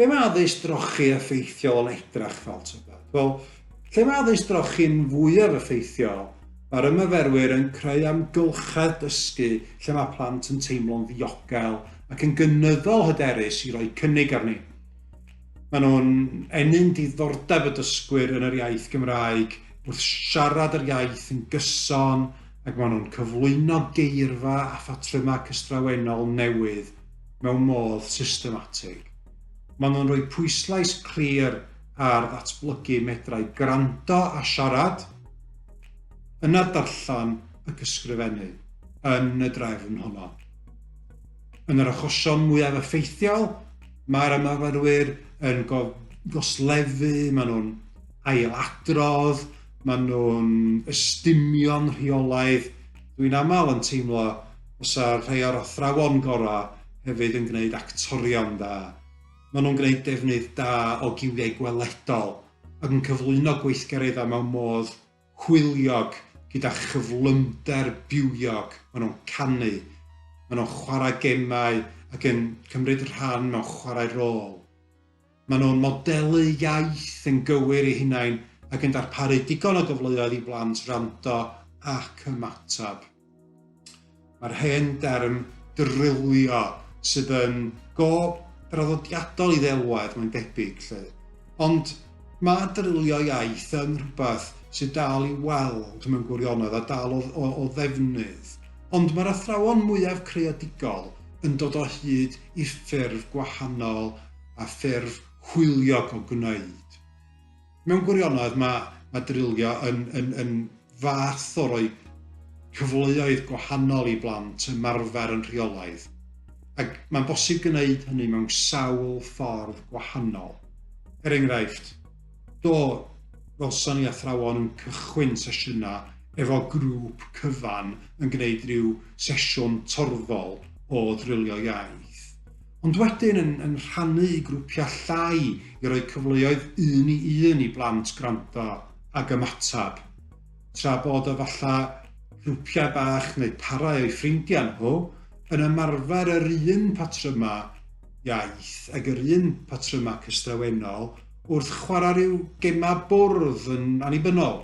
be mae addysg drochi effeithiol yn edrych fel tybed? Wel, lle mae addysg drochi'n fwyaf effeithiol, mae'r ymarferwyr yn creu amgylchedd dysgu lle mae plant yn teimlo'n ddiogel ac yn gynyddol hyderus i roi cynnig arni. Maen nhw'n enyn diddordeb y dysgwyr yn yr iaith Gymraeg wrth siarad yr iaith yn gyson ac maen nhw'n cyflwyno geirfa a phatrymau cystrawennol newydd mewn modd systematig. Maen nhw'n rhoi pwyslais clir ar ddatblygu medrau gwrando a siarad, yna darllen ac ysgrifennu yn y drefn honno. Yn yr achosion mwyaf effeithiol, mae'r ymarferwyr yn goslefu, maen nhw'n ailadrodd, maen nhw'n ystymio'n rheolaidd. Dwi'n aml yn teimlo os rhai o'r athrawon gorau hefyd yn gwneud actorion da. Maen nhw'n gwneud defnydd da o giwiau gweledol ac yn cyflwyno gweithgareddau mewn modd hwyliog gyda chyflymder bywiog. Maen nhw'n canu, maen nhw'n chwarae gemau ac yn cymryd rhan mewn chwarae rôl. Maen nhw'n modelu iaith yn gywir eu hunain ac yn darparu digon o gyfleoedd i blant rando ac ymatab. Mae'r hen derm drilio sydd yn draddodiadol i ddelwedd mae'n debyg. Ond mae drilio iaith yn rhywbeth sydd dal i weld mewn gwirionedd a dal o ddefnydd. Ond mae'r athrawon mwyaf creadigol yn dod o hyd i ffurf gwahanol a ffurf hwyliog o gwneud. Mewn gwirionedd mae drilio yn fath o roi cyfleoedd gwahanol i blant ymarfer yn rheolaidd. Ac mae'n bosib gwneud hynny mewn sawl ffordd gwahanol. Enghraifft, welson ni athrawon yn cychwyn sesiynau efo grŵp cyfan yn gwneud rhyw sesiwn torfol o drilio iaith. Ond wedyn yn rhannu i grwpiau llai i roi cyfleoedd un i blant gwrando ag ymatab. Tra bod efallai grwpiau bach neu parau o'i ffrindiau nhw yn ymarfer yr un patryma iaith ac yr un patryma cystrawennol wrth chwarae rhyw gema bwrdd yn annibynnol.